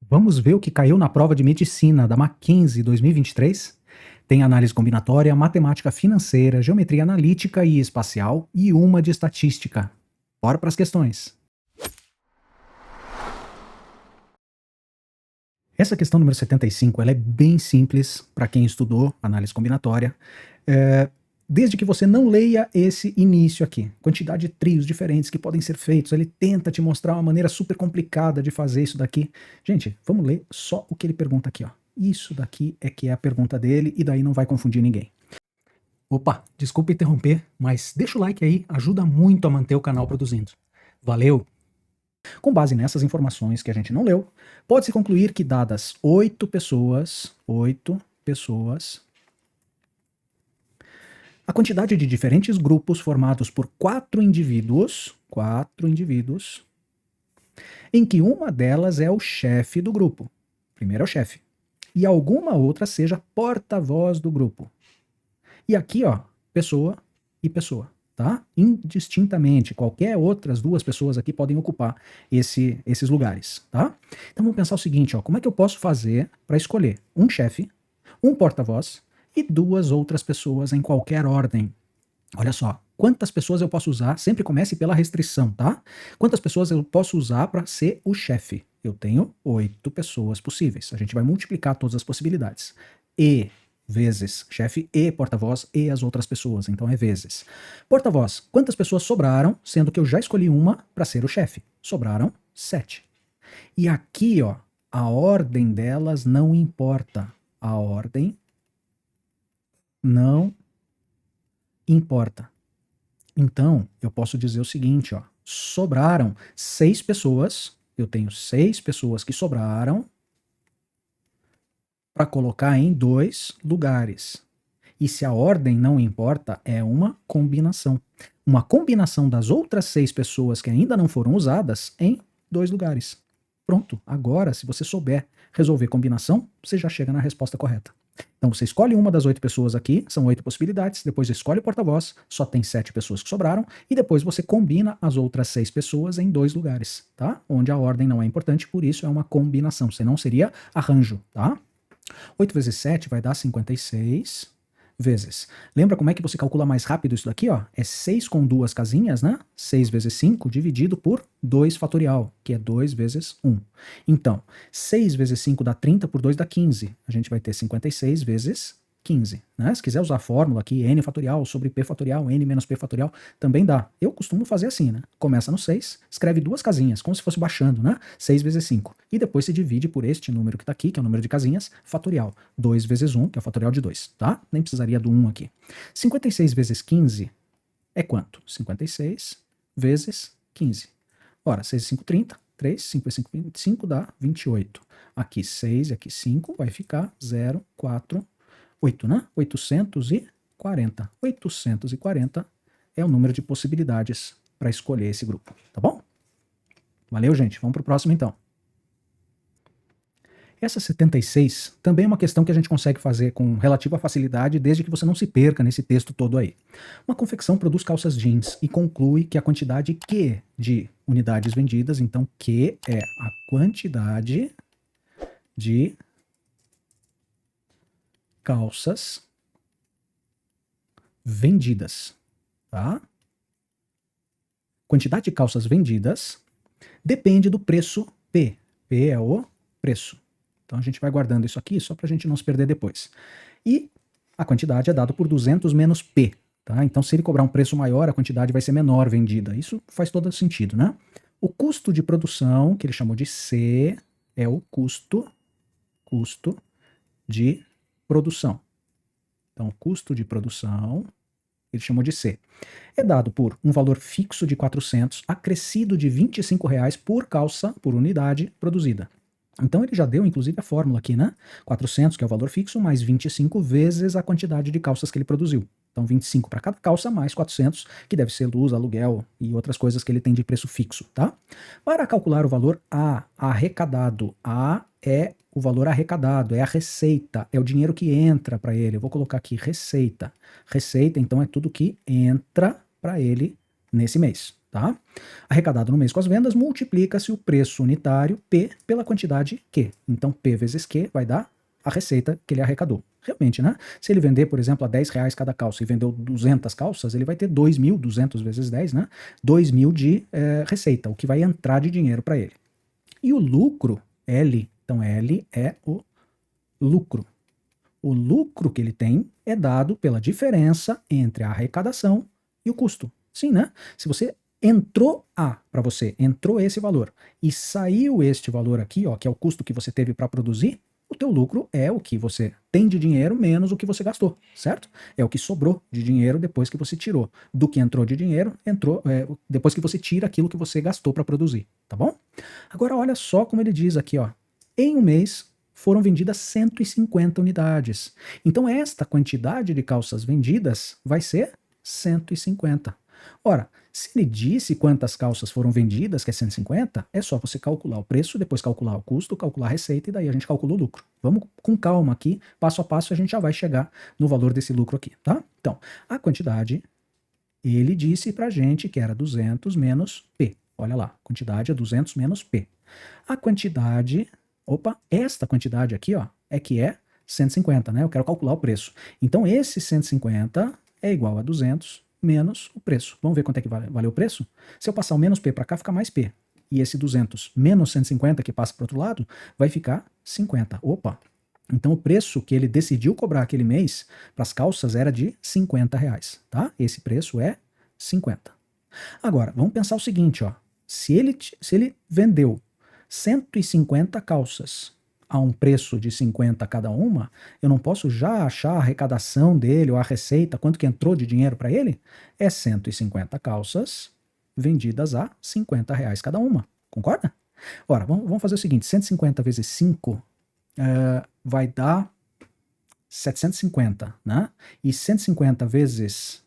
Vamos ver o que caiu na prova de medicina da Mackenzie 2023? Tem análise combinatória, matemática financeira, geometria analítica e espacial e uma de estatística. Bora para as questões. Essa questão número 75 ela é bem simples para quem estudou análise combinatória. Desde que você não leia esse início aqui, quantidade de trios diferentes que podem ser feitos, ele tenta te mostrar uma maneira super complicada de fazer isso daqui. Gente, vamos ler só o que ele pergunta aqui, ó. Isso daqui é que é a pergunta dele e daí não vai confundir ninguém. Opa, desculpa interromper, mas deixa o like aí, ajuda muito a manter o canal produzindo. Valeu! Com base nessas informações que a gente não leu, pode-se concluir que dadas 8 pessoas, a quantidade de diferentes grupos formados por 4 indivíduos, em que uma delas é o chefe do grupo, primeiro é o chefe, e alguma outra seja porta-voz do grupo. E aqui, ó, pessoa e pessoa, tá? Indistintamente, qualquer outras duas pessoas aqui podem ocupar esses lugares, tá? Então vamos pensar o seguinte, ó, como é que eu posso fazer para escolher um chefe, um porta-voz e duas outras pessoas em qualquer ordem? Olha só, quantas pessoas eu posso usar? Sempre comece pela restrição, tá? Quantas pessoas eu posso usar para ser o chefe? Eu tenho 8 pessoas possíveis. A gente vai multiplicar todas as possibilidades. E vezes chefe e porta-voz e as outras pessoas, então é vezes. Porta-voz, quantas pessoas sobraram, sendo que eu já escolhi uma para ser o chefe? Sobraram 7. E aqui, ó, a ordem delas não importa. A ordem não importa. Então, eu posso dizer o seguinte, ó, sobraram 6 pessoas, eu tenho 6 pessoas que sobraram para colocar em 2 lugares. E se a ordem não importa, é uma combinação. Uma combinação das outras 6 pessoas que ainda não foram usadas em 2 lugares. Pronto, agora se você souber resolver combinação, você já chega na resposta correta. Então você escolhe uma das 8 pessoas aqui, são 8 possibilidades, depois escolhe o porta-voz, só tem 7 pessoas que sobraram, e depois você combina as outras 6 pessoas em 2 lugares, tá? Onde a ordem não é importante, por isso é uma combinação, senão seria arranjo, tá? 8 vezes 7 vai dar 56 vezes. Lembra como é que você calcula mais rápido isso daqui? Ó? É 6 com duas casinhas, né? 6 vezes 5 dividido por 2 fatorial, que é 2 vezes 1. Então, 6 vezes 5 dá 30, por 2 dá 15. A gente vai ter 56 vezes 15. Né? Se quiser usar a fórmula aqui, n fatorial sobre p fatorial, n menos p fatorial, também dá. Eu costumo fazer assim, né? Começa no 6, escreve duas casinhas, como se fosse baixando, né? 6 vezes 5. E depois se divide por este número que está aqui, que é o número de casinhas, fatorial. 2 vezes 1, que é o fatorial de 2, tá? Nem precisaria do 1 aqui. 56 vezes 15 é quanto? 56 vezes 15. Ora, 6 e 5, 30. 3, 5 e 5, 25 dá 28. Aqui 6 e aqui 5 vai ficar 0, 4, 8, né? 840. 840 é o número de possibilidades para escolher esse grupo, tá bom? Valeu, gente. Vamos para o próximo, então. Essa 76 também é uma questão que a gente consegue fazer com relativa facilidade, desde que você não se perca nesse texto todo aí. Uma confecção produz calças jeans e conclui que a quantidade Q de unidades vendidas, então Q é a quantidade de calças vendidas, tá? Quantidade de calças vendidas depende do preço P. P é o preço. Então a gente vai guardando isso aqui só para a gente não se perder depois. E a quantidade é dada por 200 menos P. Tá? Então se ele cobrar um preço maior, a quantidade vai ser menor vendida. Isso faz todo sentido, né? O custo de produção, que ele chamou de C, é o custo de produção. Então, o custo de produção, ele chamou de C, é dado por um valor fixo de 400, acrescido de R$25 por calça, por unidade produzida. Então ele já deu, inclusive, a fórmula aqui, né? 400, que é o valor fixo, mais 25 vezes a quantidade de calças que ele produziu. Então 25 para cada calça, mais 400, que deve ser luz, aluguel e outras coisas que ele tem de preço fixo, tá? Para calcular o valor A, arrecadado, A é o valor arrecadado, é a receita, é o dinheiro que entra para ele. Eu vou colocar aqui receita. Receita, então, é tudo que entra para ele nesse mês, tá? Arrecadado no mês com as vendas, multiplica-se o preço unitário P pela quantidade Q. Então, P vezes Q vai dar a receita que ele arrecadou. Realmente, né? Se ele vender, por exemplo, a R$ 10 cada calça e vendeu 200 calças, ele vai ter 2.200 vezes 10, né? 2.000 de receita, o que vai entrar de dinheiro para ele. E o lucro, L, então L é o lucro. O lucro que ele tem é dado pela diferença entre a arrecadação e o custo. Sim, né? Se você entrou para você, entrou esse valor e saiu este valor aqui, ó, que é o custo que você teve para produzir, o teu lucro é o que você tem de dinheiro menos o que você gastou, certo? É o que sobrou de dinheiro depois que você tirou. Do que entrou de dinheiro, depois que você tira aquilo que você gastou para produzir, tá bom? Agora olha só como ele diz aqui, ó. Em um mês foram vendidas 150 unidades. Então esta quantidade de calças vendidas vai ser 150. Ora, se ele disse quantas calças foram vendidas, que é 150, é só você calcular o preço, depois calcular o custo, calcular a receita e daí a gente calcula o lucro. Vamos com calma aqui, passo a passo a gente já vai chegar no valor desse lucro aqui, tá? Então, a quantidade, ele disse pra gente que era 200 menos P. Olha lá, quantidade é 200 menos P. A quantidade, esta quantidade aqui, ó, é que é 150, né? Eu quero calcular o preço. Então, esse 150 é igual a 200 menos o preço. Vamos ver quanto é que vale o preço? Se eu passar o menos P para cá, fica mais P. E esse 200 menos 150 que passa para o outro lado, vai ficar 50. Então o preço que ele decidiu cobrar aquele mês para as calças era de R$ 50, tá? Esse preço é 50. Agora, vamos pensar o seguinte, ó. Se ele vendeu 150 calças a um preço de 50 cada uma, eu não posso já achar a arrecadação dele ou a receita, quanto que entrou de dinheiro para ele? É 150 calças vendidas a R$ 50 cada uma, concorda? Ora, vamos fazer o seguinte, 150 vezes 5 vai dar 750, né? E 150 vezes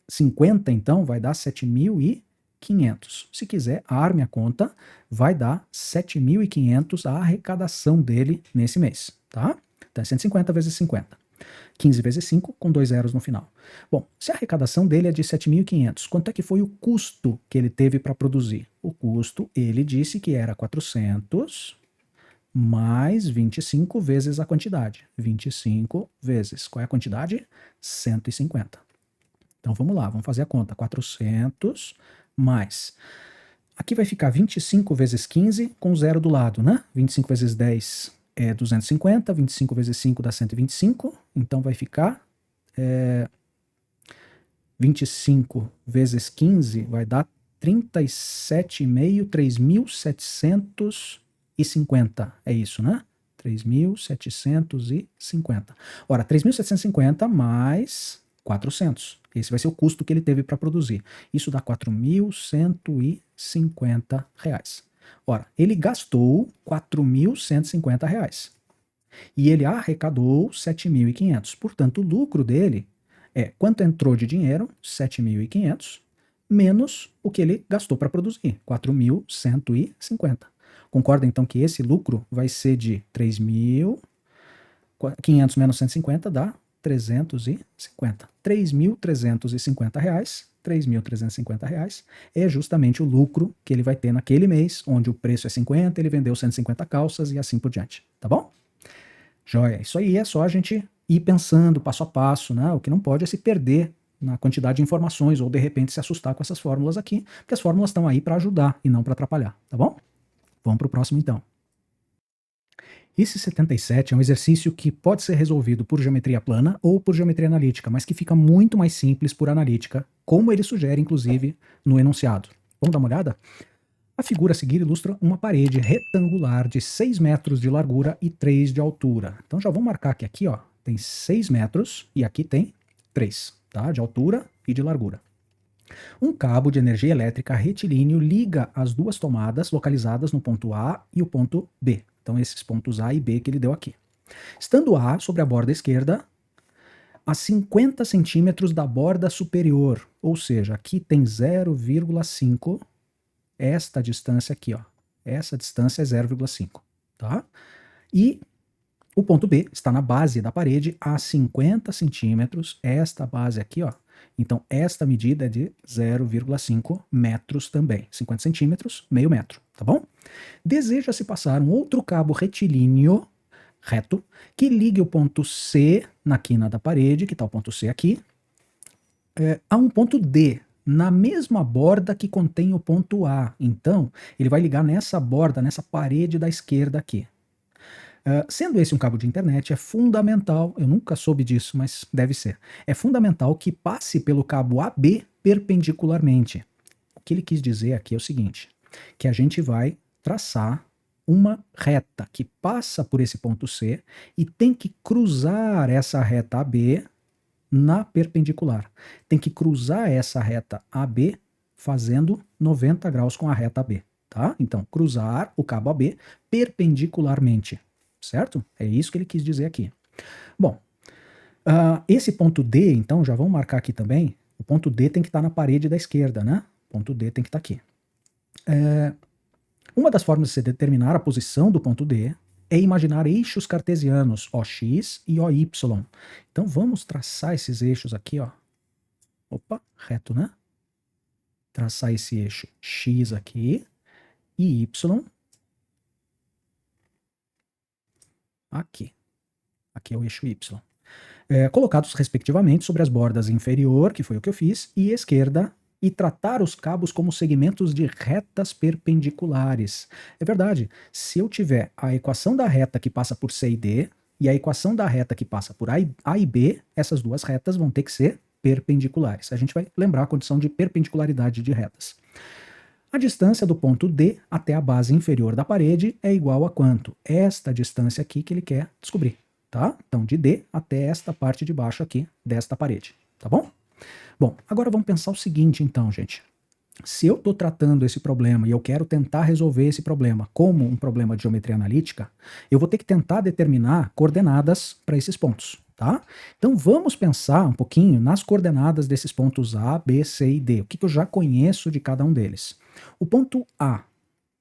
50, então, vai dar 7.500. Se quiser, arme a conta, vai dar 7.500 a arrecadação dele nesse mês, tá? Então é 150 vezes 50. 15 vezes 5, com 2 zeros no final. Bom, se a arrecadação dele é de 7.500, quanto é que foi o custo que ele teve para produzir? O custo, ele disse que era 400 mais 25 vezes a quantidade. 25 vezes, qual é a quantidade? 150. Então vamos lá, vamos fazer a conta. 400 mais. Aqui vai ficar 25 vezes 15 com 0 do lado, né? 25 vezes 10 é 250, 25 vezes 5 dá 125, então vai ficar 25 vezes 15 vai dar 37,5, 3.750, é isso, né? 3.750. Ora, 3.750 mais 400. Esse vai ser o custo que ele teve para produzir. Isso dá R$ 4.150. Ora, ele gastou R$ 4.150 e ele arrecadou 7.500. Portanto, o lucro dele é quanto entrou de dinheiro, 7.500, menos o que ele gastou para produzir, 4.150. Concorda então que esse lucro vai ser de 3.500 menos 150 dá 350. R$ 3.350 é justamente o lucro que ele vai ter naquele mês, onde o preço é 50, ele vendeu 150 calças e assim por diante, tá bom? Joia, isso aí é só a gente ir pensando passo a passo, né? O que não pode é se perder na quantidade de informações ou de repente se assustar com essas fórmulas aqui, porque as fórmulas estão aí para ajudar e não para atrapalhar, tá bom? Vamos para o próximo então. Esse 77 é um exercício que pode ser resolvido por geometria plana ou por geometria analítica, mas que fica muito mais simples por analítica, como ele sugere, inclusive, no enunciado. Vamos dar uma olhada? A figura a seguir ilustra uma parede retangular de 6 metros de largura e 3 de altura. Então já vou marcar que aqui ó, tem 6 metros e aqui tem 3, tá? De altura e de largura. Um cabo de energia elétrica retilíneo liga as duas tomadas localizadas no ponto A e o ponto B. Então, esses pontos A e B que ele deu aqui. Estando A sobre a borda esquerda, a 50 centímetros da borda superior, ou seja, aqui tem 0,5, esta distância aqui, ó. Essa distância é 0,5, tá? E o ponto B está na base da parede a 50 centímetros, esta base aqui, ó, Então, esta medida é de 0,5 metros também. 50 centímetros, meio metro, tá bom? Deseja-se passar um outro cabo retilíneo, reto, que ligue o ponto C na quina da parede, que está o ponto C aqui, a um ponto D, na mesma borda que contém o ponto A. Então, ele vai ligar nessa borda, nessa parede da esquerda aqui. Sendo esse um cabo de internet, é fundamental, eu nunca soube disso, mas deve ser, é fundamental que passe pelo cabo AB perpendicularmente. O que ele quis dizer aqui é o seguinte, que a gente vai traçar uma reta que passa por esse ponto C e tem que cruzar essa reta AB na perpendicular. Tem que cruzar essa reta AB fazendo 90 graus com a reta AB, tá? Então, cruzar o cabo AB perpendicularmente, certo? É isso que ele quis dizer aqui. Bom, esse ponto D, então, já vamos marcar aqui também, o ponto D tem que estar na parede da esquerda, né? O ponto D tem que estar aqui. Uma das formas de se determinar a posição do ponto D é imaginar eixos cartesianos, OX e OY. Então vamos traçar esses eixos aqui, ó. Opa, reto, né? Traçar esse eixo X aqui e Y aqui. Aqui é o eixo Y. Colocados respectivamente sobre as bordas inferior, que foi o que eu fiz, e esquerda, e tratar os cabos como segmentos de retas perpendiculares. É verdade, se eu tiver a equação da reta que passa por C e D, e a equação da reta que passa por A e B, essas duas retas vão ter que ser perpendiculares. A gente vai lembrar a condição de perpendicularidade de retas. A distância do ponto D até a base inferior da parede é igual a quanto? Esta distância aqui que ele quer descobrir, tá? Então, de D até esta parte de baixo aqui desta parede, tá bom? Bom, agora vamos pensar o seguinte então, gente. Se eu estou tratando esse problema e eu quero tentar resolver esse problema como um problema de geometria analítica, eu vou ter que tentar determinar coordenadas para esses pontos, tá? Então vamos pensar um pouquinho nas coordenadas desses pontos A, B, C e D. O que eu já conheço de cada um deles? O ponto A.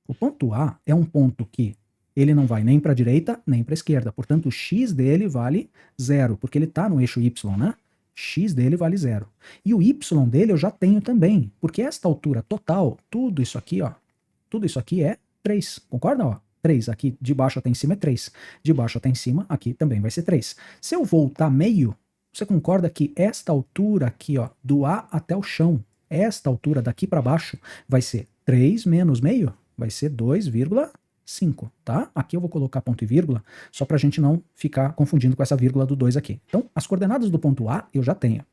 O ponto A é um ponto que ele não vai nem para a direita nem para a esquerda. Portanto, o x dele vale 0, porque ele está no eixo y, né? X dele vale 0. E o y dele eu já tenho também, porque esta altura total, tudo isso aqui, ó, tudo isso aqui é 3, concorda? Ó, 3, aqui de baixo até em cima é 3, de baixo até em cima aqui também vai ser 3. Se eu voltar meio, você concorda que esta altura aqui, ó, do A até o chão, esta altura daqui para baixo vai ser 3 menos meio? Vai ser 2,5, tá? Aqui eu vou colocar ponto e vírgula, só para a gente não ficar confundindo com essa vírgula do 2 aqui. Então, as coordenadas do ponto A eu já tenho.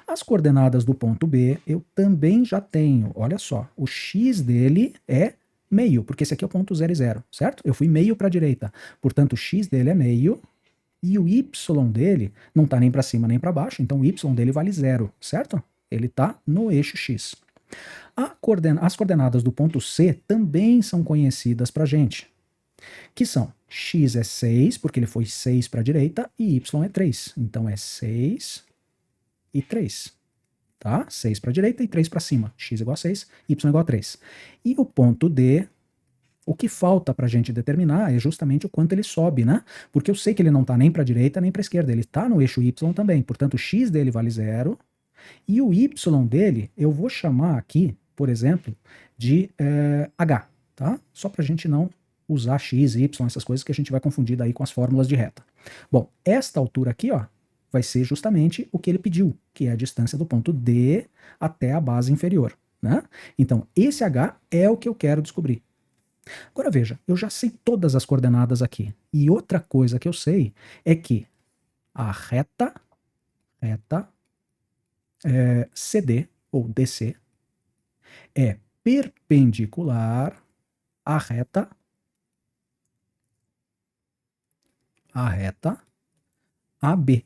As coordenadas do ponto B eu também já tenho. Olha só, o x dele é meio, porque esse aqui é o ponto 0 e 0, certo? Eu fui meio para a direita, portanto o x dele é meio, e o y dele não está nem para cima nem para baixo, então o y dele vale 0, certo? Ele está no eixo x. As coordenadas do ponto C também são conhecidas para a gente, que são x é 6, porque ele foi 6 para a direita, e y é 3. Então é 6 e 3. Tá? 6 para a direita e 3 para cima. X igual a 6, y igual a 3. E o ponto D, o que falta para a gente determinar é justamente o quanto ele sobe, né? Porque eu sei que ele não está nem para a direita nem para a esquerda, ele está no eixo y também. Portanto, o x dele vale 0. E o y dele, eu vou chamar aqui, por exemplo, de h, tá? Só para a gente não usar x, y, essas coisas que a gente vai confundir daí com as fórmulas de reta. Bom, esta altura aqui, ó, vai ser justamente o que ele pediu, que é a distância do ponto D até a base inferior, né? Então, esse h é o que eu quero descobrir. Agora veja, eu já sei todas as coordenadas aqui. E outra coisa que eu sei é que a reta CD, ou DC, é perpendicular à reta AB.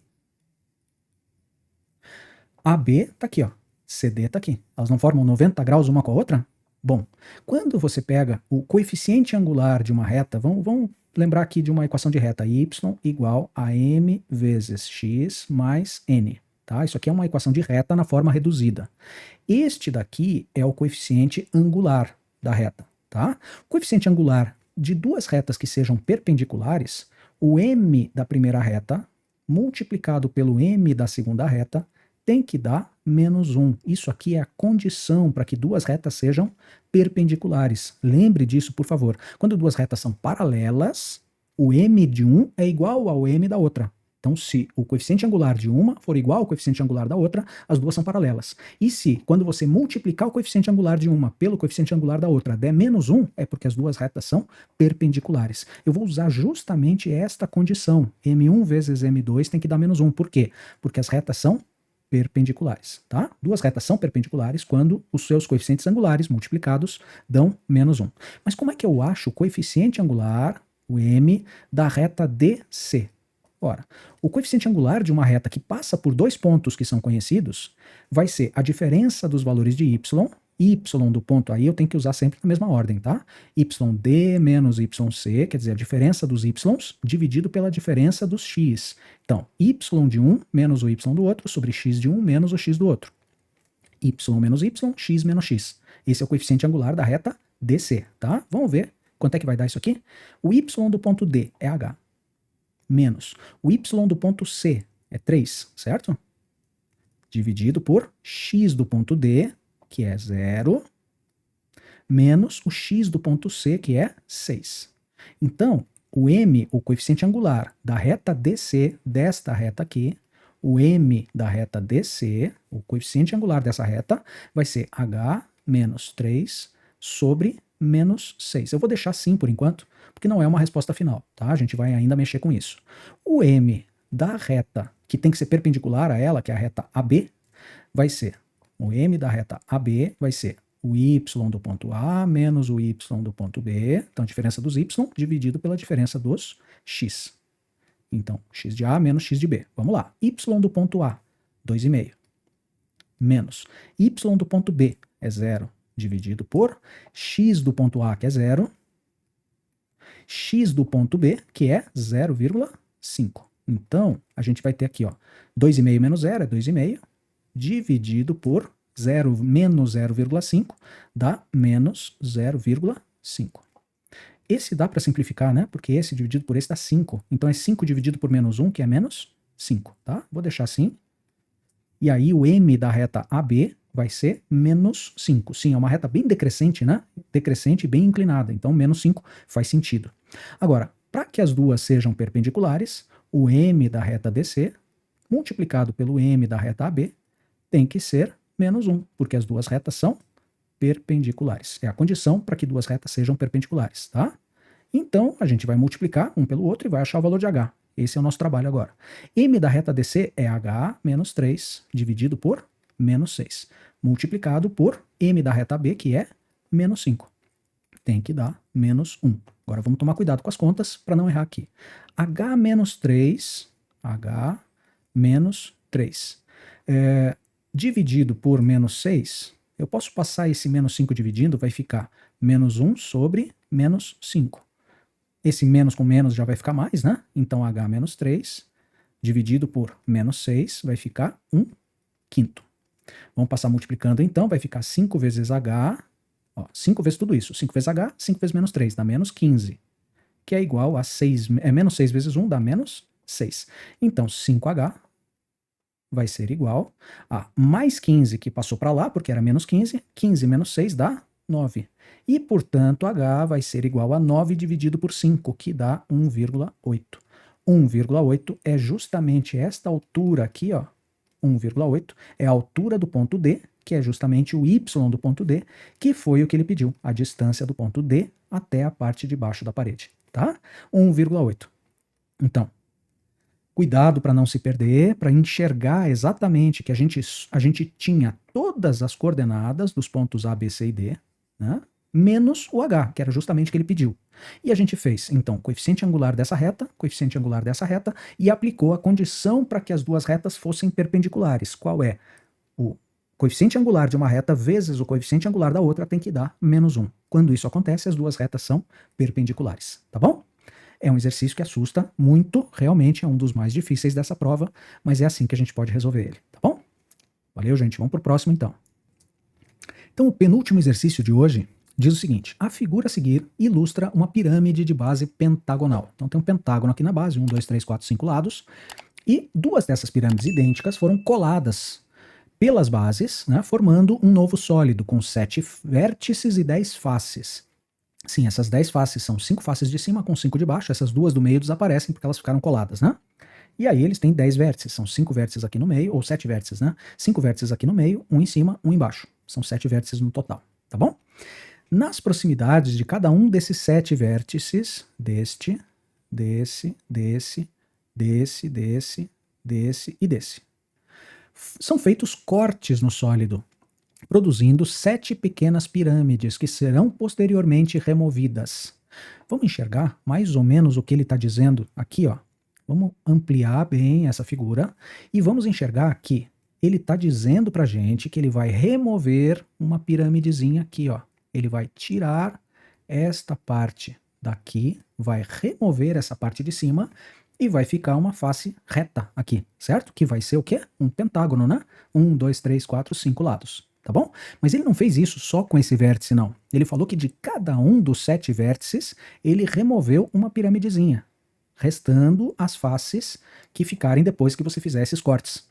AB tá aqui, ó. CD tá aqui. Elas não formam 90 graus uma com a outra? Bom, quando você pega o coeficiente angular de uma reta, vamos lembrar aqui de uma equação de reta, y igual a m vezes x mais n. Tá? Isso aqui é uma equação de reta na forma reduzida. Este daqui é o coeficiente angular da reta. Tá? O coeficiente angular de duas retas que sejam perpendiculares, o m da primeira reta multiplicado pelo m da segunda reta tem que dar menos 1. Isso aqui é a condição para que duas retas sejam perpendiculares. Lembre disso, por favor. Quando duas retas são paralelas, o m de um é igual ao m da outra. Então, se o coeficiente angular de uma for igual ao coeficiente angular da outra, as duas são paralelas. E se, quando você multiplicar o coeficiente angular de uma pelo coeficiente angular da outra, der menos 1, é porque as duas retas são perpendiculares. Eu vou usar justamente esta condição. M1 vezes M2 tem que dar menos 1. Por quê? Porque as retas são perpendiculares, tá? Duas retas são perpendiculares quando os seus coeficientes angulares multiplicados dão menos 1. Mas como é que eu acho o coeficiente angular, o m, da reta DC? Ora, o coeficiente angular de uma reta que passa por dois pontos que são conhecidos vai ser a diferença dos valores de y do ponto aí eu tenho que usar sempre na mesma ordem, tá? YD menos YC, quer dizer, a diferença dos y's dividido pela diferença dos x. Então, y de um menos o y do outro sobre x de um menos o x do outro. Y menos y, x menos x. Esse é o coeficiente angular da reta DC, tá? Vamos ver quanto é que vai dar isso aqui? O y do ponto D é h, menos o y do ponto C é 3, certo? Dividido por x do ponto D, que é 0, menos o x do ponto C, que é 6. Então, o m, o coeficiente angular da reta DC, desta reta aqui, o m da reta DC, o coeficiente angular dessa reta, vai ser h menos 3 sobre menos 6. Eu vou deixar assim por enquanto, porque não é uma resposta final, tá? A gente vai ainda mexer com isso. O m da reta, que tem que ser perpendicular a ela, que é a reta AB, vai ser, o m da reta AB vai ser o y do ponto A menos o y do ponto B, então a diferença dos y dividido pela diferença dos x. Então, x de A menos x de B. Vamos lá. Y do ponto A, 2,5. Menos y do ponto B é 0, dividido por x do ponto A, que é 0, x do ponto B, que é 0,5. Então, a gente vai ter aqui, ó, 2,5 menos 0 é 2,5, dividido por 0 menos 0,5 dá menos 0,5. Esse dá para simplificar, né? Porque esse dividido por esse dá 5. Então é 5 dividido por menos 1, que é menos 5, tá? Vou deixar assim. E aí o m da reta AB vai ser menos 5. Sim, é uma reta bem decrescente, né? Decrescente e bem inclinada. Então menos 5 faz sentido. Agora, para que as duas sejam perpendiculares, o m da reta DC multiplicado pelo m da reta AB tem que ser menos 1, porque as duas retas são perpendiculares. É a condição para que duas retas sejam perpendiculares, tá? Então, a gente vai multiplicar um pelo outro e vai achar o valor de h. Esse é o nosso trabalho agora. M da reta DC é h menos 3, dividido por menos 6, multiplicado por m da reta B, que é menos 5. Tem que dar menos 1. Agora vamos tomar cuidado com as contas para não errar aqui. H menos 3, H menos 3. Dividido por menos 6, eu posso passar esse menos 5 dividindo, vai ficar menos 1 sobre menos 5. Esse menos com menos já vai ficar mais, né? Então H menos 3, dividido por menos 6, vai ficar 1 quinto. Vamos passar multiplicando então, vai ficar 5 vezes H, ó, 5 vezes tudo isso, 5 vezes H, 5 vezes menos 3, dá menos 15, que é igual a 6, menos 6 vezes 1 dá menos 6. Então 5H vai ser igual a mais 15 que passou para lá, porque era menos 15, 15 menos 6 dá 9. E, portanto, H vai ser igual a 9 dividido por 5, que dá 1,8. 1,8 é justamente esta altura aqui, ó. 1,8 é a altura do ponto D, que é justamente o y do ponto D, que foi o que ele pediu, a distância do ponto D até a parte de baixo da parede, tá? 1,8. Então, cuidado para não se perder, para enxergar exatamente que a gente tinha todas as coordenadas dos pontos A, B, C e D, né? Menos o H, que era justamente o que ele pediu. E a gente fez, então, coeficiente angular dessa reta, e aplicou a condição para que as duas retas fossem perpendiculares. Qual é? O coeficiente angular de uma reta vezes o coeficiente angular da outra tem que dar menos 1. Quando isso acontece, as duas retas são perpendiculares, tá bom? É um exercício que assusta muito, realmente é um dos mais difíceis dessa prova, mas é assim que a gente pode resolver ele, tá bom? Valeu, gente, vamos pro próximo então. Então, o penúltimo exercício de hoje diz o seguinte: a figura a seguir ilustra uma pirâmide de base pentagonal. Então tem um pentágono aqui na base, 1, 2, 3, 4, 5 lados, e duas dessas pirâmides idênticas foram coladas pelas bases, né, formando um novo sólido com 7 vértices e 10 faces. Sim, essas 10 faces são 5 faces de cima com 5 de baixo, essas duas do meio desaparecem porque elas ficaram coladas, né? E aí eles têm 10 vértices, são 5 vértices aqui no meio, ou 7 vértices, né? 5 vértices aqui no meio, um em cima, um embaixo. São 7 vértices no total, tá bom? Nas proximidades de cada um desses 7 vértices, desse e desse, são feitos cortes no sólido, produzindo 7 pequenas pirâmides que serão posteriormente removidas. Vamos enxergar mais ou menos o que ele está dizendo aqui, ó. Vamos ampliar bem essa figura e vamos enxergar que ele está dizendo para a gente que ele vai remover uma pirâmidezinha aqui, ó. Ele vai tirar esta parte daqui, vai remover essa parte de cima e vai ficar uma face reta aqui, certo? Que vai ser o quê? Um pentágono, né? 1, 2, 3, 4, 5 lados, tá bom? Mas ele não fez isso só com esse vértice, não. Ele falou que de cada um dos 7 vértices, ele removeu uma piramidezinha, restando as faces que ficarem depois que você fizer esses cortes.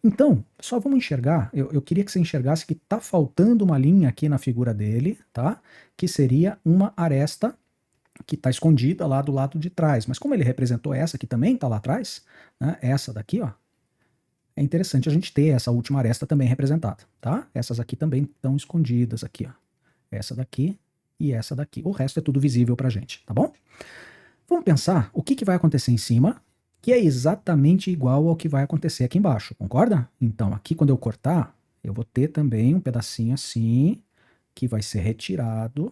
Então, só vamos enxergar, eu queria que você enxergasse que está faltando uma linha aqui na figura dele, tá? Que seria uma aresta que está escondida lá do lado de trás. Mas como ele representou essa que também está lá atrás, né, essa daqui, ó, é interessante a gente ter essa última aresta também representada, tá? Essas aqui também estão escondidas aqui, ó. Essa daqui e essa daqui. O resto é tudo visível pra gente, tá bom? Vamos pensar o que vai acontecer em cima, que é exatamente igual ao que vai acontecer aqui embaixo, concorda? Então, aqui quando eu cortar, eu vou ter também um pedacinho assim, que vai ser retirado.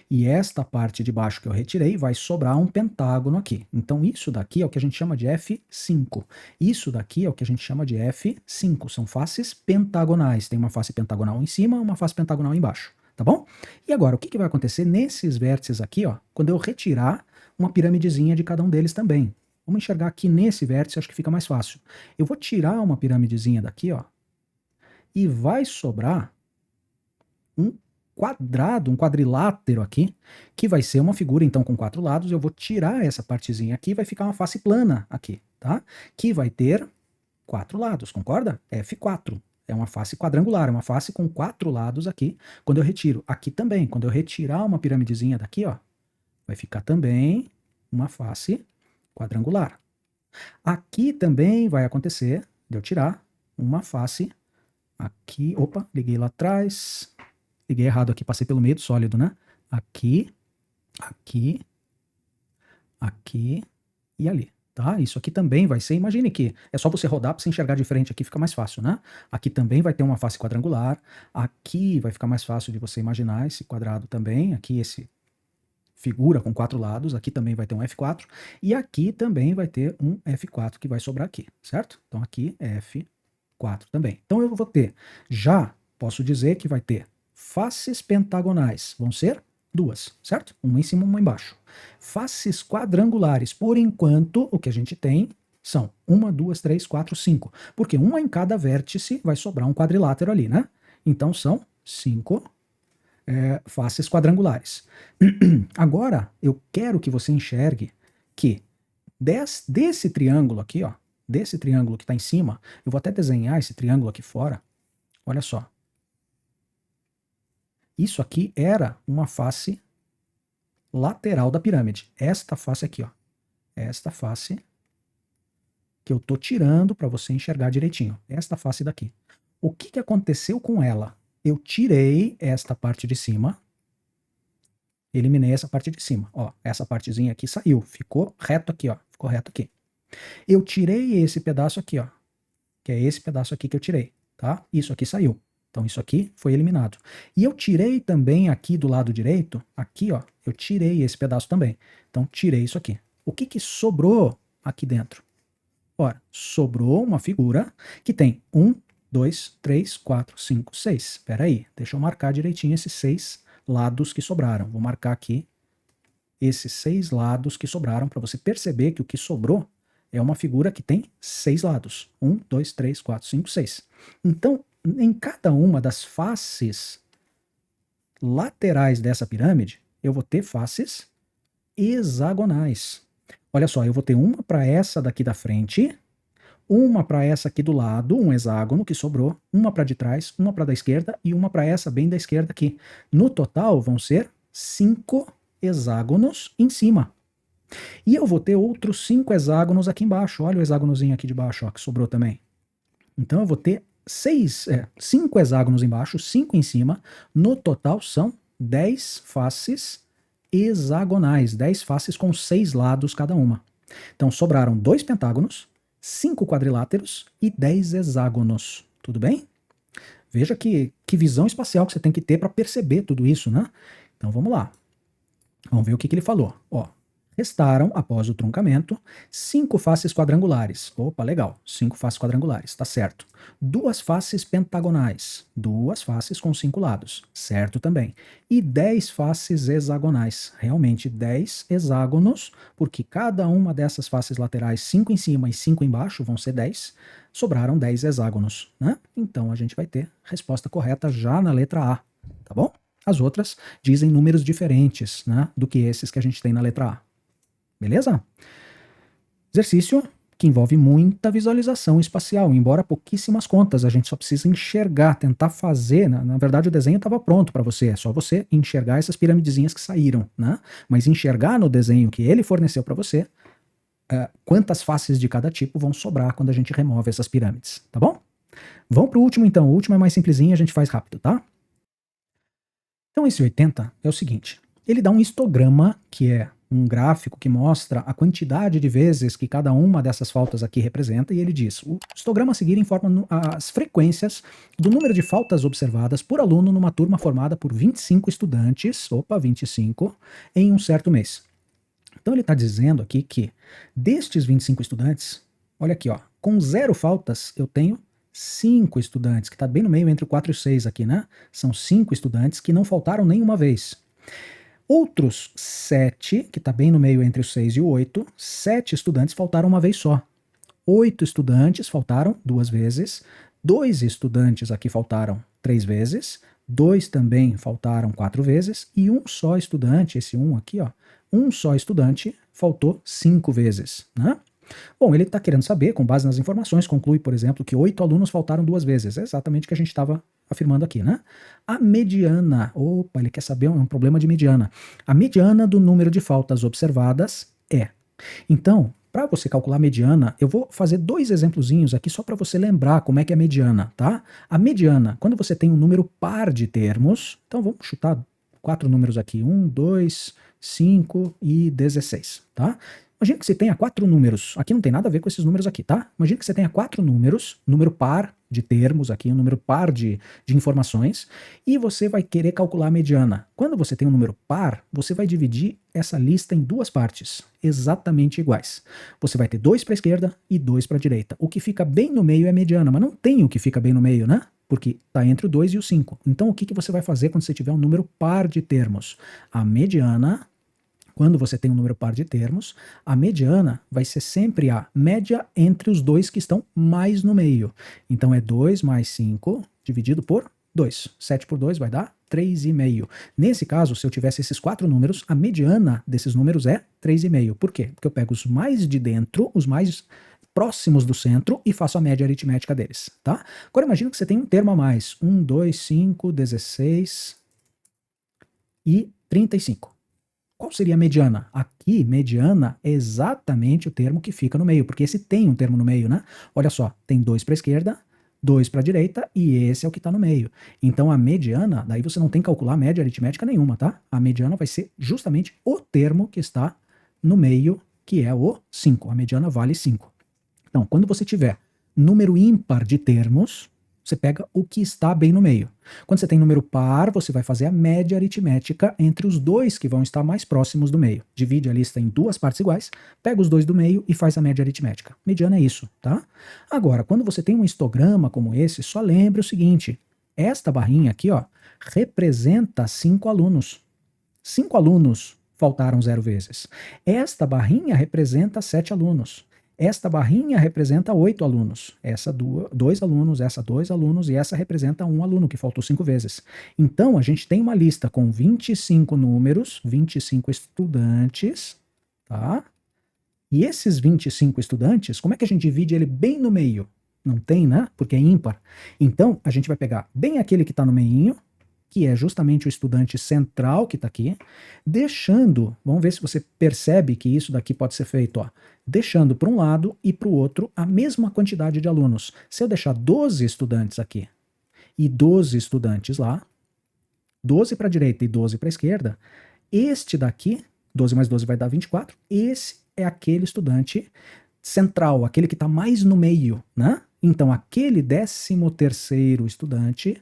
E esta parte de baixo que eu retirei vai sobrar um pentágono aqui. Então isso daqui é o que a gente chama de F5. Isso daqui é o que a gente chama de F5. São faces pentagonais. Tem uma face pentagonal em cima, uma face pentagonal embaixo. Tá bom? E agora, o que vai acontecer nesses vértices aqui, ó, quando eu retirar uma piramidezinha de cada um deles também? Vamos enxergar aqui nesse vértice, acho que fica mais fácil. Eu vou tirar uma piramidezinha daqui, ó, e vai sobrar um quadrado, um quadrilátero aqui, que vai ser uma figura então com 4 lados. Eu vou tirar essa partezinha aqui, vai ficar uma face plana aqui, tá? Que vai ter 4 lados, concorda? F4. É uma face quadrangular, é uma face com 4 lados aqui. Quando eu retiro aqui também, quando eu retirar uma piramidezinha daqui, ó, vai ficar também uma face quadrangular. Aqui também vai acontecer de eu tirar uma face aqui. Opa, liguei lá atrás. Liguei errado aqui, passei pelo meio do sólido, né? Aqui, aqui, aqui e ali, tá? Isso aqui também vai ser, imagine que é só você rodar para você enxergar de frente aqui, fica mais fácil, né? Aqui também vai ter uma face quadrangular, aqui vai ficar mais fácil de você imaginar esse quadrado também, aqui esse figura com 4 lados, aqui também vai ter um F4, e aqui também vai ter um F4 que vai sobrar aqui, certo? Então aqui é F4 também. Então eu vou ter, já posso dizer que vai ter faces pentagonais, vão ser 2, certo? Uma em cima, uma embaixo. Faces quadrangulares, por enquanto, o que a gente tem são 1, 2, 3, 4, 5. Porque uma em cada vértice vai sobrar um quadrilátero ali, né? Então são 5 faces quadrangulares. Agora, eu quero que você enxergue que desse triângulo aqui, ó, desse triângulo que está em cima, eu vou até desenhar esse triângulo aqui fora. Olha só. Isso aqui era uma face lateral da pirâmide. Esta face aqui, ó. Esta face que eu estou tirando para você enxergar direitinho. Esta face daqui. O que aconteceu com ela? Eu tirei esta parte de cima, eliminei essa parte de cima. Ó, essa partezinha aqui saiu, ficou reto aqui, ó. Ficou reto aqui. Eu tirei esse pedaço aqui, ó. Que é esse pedaço aqui que eu tirei, tá? Isso aqui saiu. Então isso aqui foi eliminado. E eu tirei também aqui do lado direito, aqui ó, eu tirei esse pedaço também. Então tirei isso aqui. O que sobrou aqui dentro? Ora, sobrou uma figura que tem 1, 2, 3, 4, 5, 6. Espera aí, deixa eu marcar direitinho esses 6 lados que sobraram. Vou marcar aqui esses 6 lados que sobraram para você perceber que o que sobrou é uma figura que tem 6 lados. 1, 2, 3, 4, 5, 6. Então, em cada uma das faces laterais dessa pirâmide, eu vou ter faces hexagonais. Olha só, eu vou ter uma para essa daqui da frente, uma para essa aqui do lado, um hexágono que sobrou, uma para de trás, uma para da esquerda e uma para essa bem da esquerda aqui. No total vão ser 5 hexágonos em cima. E eu vou ter outros 5 hexágonos aqui embaixo. Olha o hexágonozinho aqui de baixo, ó, que sobrou também. Então eu vou ter 5 hexágonos embaixo, 5 em cima. No total são 10 faces hexagonais, 10 faces com 6 lados cada uma. Então sobraram 2 pentágonos, 5 quadriláteros e 10 hexágonos. Tudo bem? Veja que visão espacial que você tem que ter para perceber tudo isso, né? Então vamos lá. Vamos ver o que ele falou. Ó, restaram, após o truncamento, 5 faces quadrangulares. Opa, legal. 5 faces quadrangulares, tá certo. 2 faces pentagonais. 2 faces com 5 lados. Certo também. E 10 faces hexagonais. Realmente 10 hexágonos, porque cada uma dessas faces laterais, 5 em cima e 5 embaixo, vão ser 10. Sobraram 10 hexágonos, né? Então a gente vai ter resposta correta já na letra A, tá bom? As outras dizem números diferentes, né, do que esses que a gente tem na letra A. Beleza? Exercício que envolve muita visualização espacial, embora pouquíssimas contas, a gente só precisa enxergar, tentar fazer, na verdade o desenho estava pronto para você, é só você enxergar essas piramidezinhas que saíram, né? Mas enxergar no desenho que ele forneceu para você, quantas faces de cada tipo vão sobrar quando a gente remove essas pirâmides, tá bom? Vamos pro último então, o último é mais simplesinho, a gente faz rápido, tá? Então esse 80 é o seguinte, ele dá um histograma, que é um gráfico que mostra a quantidade de vezes que cada uma dessas faltas aqui representa, e ele diz, o histograma a seguir informa as frequências do número de faltas observadas por aluno numa turma formada por 25 estudantes, 25, em um certo mês. Então ele está dizendo aqui que destes 25 estudantes, olha aqui, ó, com 0 faltas eu tenho 5 estudantes, que está bem no meio entre o 4 e o 6 aqui, né? São 5 estudantes que não faltaram nenhuma vez. Outros 7, que está bem no meio entre o 6 e o 8, 7 estudantes faltaram uma vez só. 8 estudantes faltaram 2 vezes, 2 estudantes aqui faltaram 3 vezes, 2 também faltaram 4 vezes, e um só estudante, esse 1 aqui, ó, um só estudante faltou 5 vezes, né? Bom, ele está querendo saber, com base nas informações, conclui, por exemplo, que 8 alunos faltaram 2 vezes. É exatamente o que a gente estava afirmando aqui, né? A mediana, opa, ele quer saber, é um problema de mediana. A mediana do número de faltas observadas é. Então, para você calcular a mediana, eu vou fazer 2 exemplozinhos aqui só para você lembrar como é que é a mediana, tá? A mediana, quando você tem um número par de termos, então vamos chutar 4 números aqui, 1, 2, 5 e 16, tá? Imagina que você tenha 4 números, aqui não tem nada a ver com esses números aqui, tá? Imagina que você tenha 4 números, número par de termos aqui, um número par de informações, e você vai querer calcular a mediana. Quando você tem um número par, você vai dividir essa lista em 2 partes, exatamente iguais. Você vai ter 2 para a esquerda e 2 para a direita. O que fica bem no meio é a mediana, mas não tem o que fica bem no meio, né? Porque está entre o 2 e o 5. Então o que você vai fazer quando você tiver um número par de termos? A mediana, quando você tem um número par de termos, a mediana vai ser sempre a média entre os 2 que estão mais no meio. Então é 2 mais 5 dividido por 2. 7 por 2 vai dar 3,5. Nesse caso, se eu tivesse esses 4 números, a mediana desses números é 3,5. Por quê? Porque eu pego os mais de dentro, os mais próximos do centro e faço a média aritmética deles, tá? Agora imagina que você tem um termo a mais. 1, 2, 5, 16 e 35. Qual seria a mediana? Aqui, mediana é exatamente o termo que fica no meio, porque esse tem um termo no meio, né? Olha só, tem 2 para a esquerda, 2 para a direita, e esse é o que está no meio. Então a mediana, daí você não tem que calcular média aritmética nenhuma, tá? A mediana vai ser justamente o termo que está no meio, que é o 5. A mediana vale 5. Então, quando você tiver número ímpar de termos, você pega o que está bem no meio. Quando você tem número par, você vai fazer a média aritmética entre os 2 que vão estar mais próximos do meio. Divide a lista em 2 partes iguais, pega os 2 do meio e faz a média aritmética. Mediana é isso, tá? Agora, quando você tem um histograma como esse, só lembre o seguinte, esta barrinha aqui, ó, representa 5 alunos. 5 alunos faltaram 0 vezes. Esta barrinha representa 7 alunos. Esta barrinha representa 8 alunos, essa 2 alunos, essa 2 alunos e essa representa 1 aluno, que faltou 5 vezes. Então, a gente tem uma lista com 25 números, 25 estudantes, tá? E esses 25 estudantes, como é que a gente divide ele bem no meio? Não tem, né? Porque é ímpar. Então, a gente vai pegar bem aquele que está no meinho, que é justamente o estudante central que está aqui, deixando, vamos ver se você percebe que isso daqui pode ser feito, ó, deixando para um lado e para o outro a mesma quantidade de alunos. Se eu deixar 12 estudantes aqui e 12 estudantes lá, 12 para a direita e 12 para a esquerda, este daqui, 12 mais 12 vai dar 24, esse é aquele estudante central, aquele que está mais no meio, né? Então, aquele 13º estudante,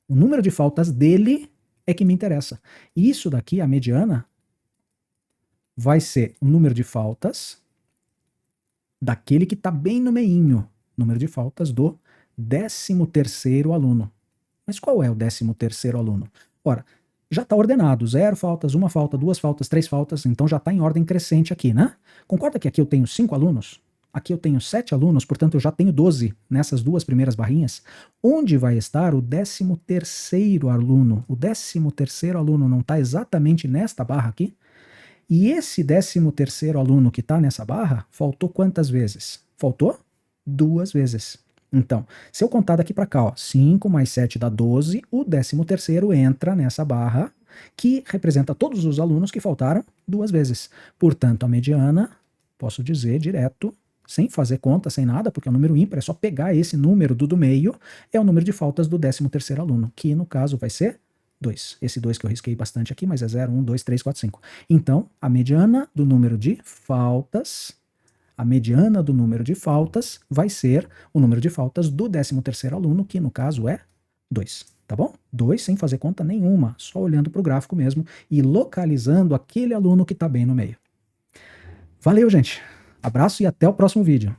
o número de faltas dele é que me interessa. Isso daqui, a mediana, vai ser o número de faltas daquele que está bem no meinho, número de faltas do 13º aluno. Mas qual é o 13º aluno? Ora, já está ordenado, 0 faltas, 1 falta, 2 faltas, 3 faltas, então já está em ordem crescente aqui, né? Concorda que aqui eu tenho 5 alunos? Aqui eu tenho 7 alunos, portanto eu já tenho 12 nessas duas primeiras barrinhas. Onde vai estar o 13º aluno? O 13º aluno não está exatamente nesta barra aqui? E esse 13º aluno que está nessa barra, faltou quantas vezes? Faltou 2 vezes. Então, se eu contar daqui para cá, ó, 5 mais 7 dá 12, o 13º entra nessa barra que representa todos os alunos que faltaram 2 vezes. Portanto, a mediana, posso dizer direto, sem fazer conta, sem nada, porque é um número ímpar, é só pegar esse número do meio, é o número de faltas do 13º aluno, que no caso vai ser 2. Esse 2 que eu risquei bastante aqui, mas é 0, 1, 2, 3, 4, 5. Então, a mediana do número de faltas, vai ser o número de faltas do 13º aluno, que no caso é 2. Tá bom? 2 sem fazer conta nenhuma, só olhando para o gráfico mesmo e localizando aquele aluno que está bem no meio. Valeu, gente! Abraço e até o próximo vídeo.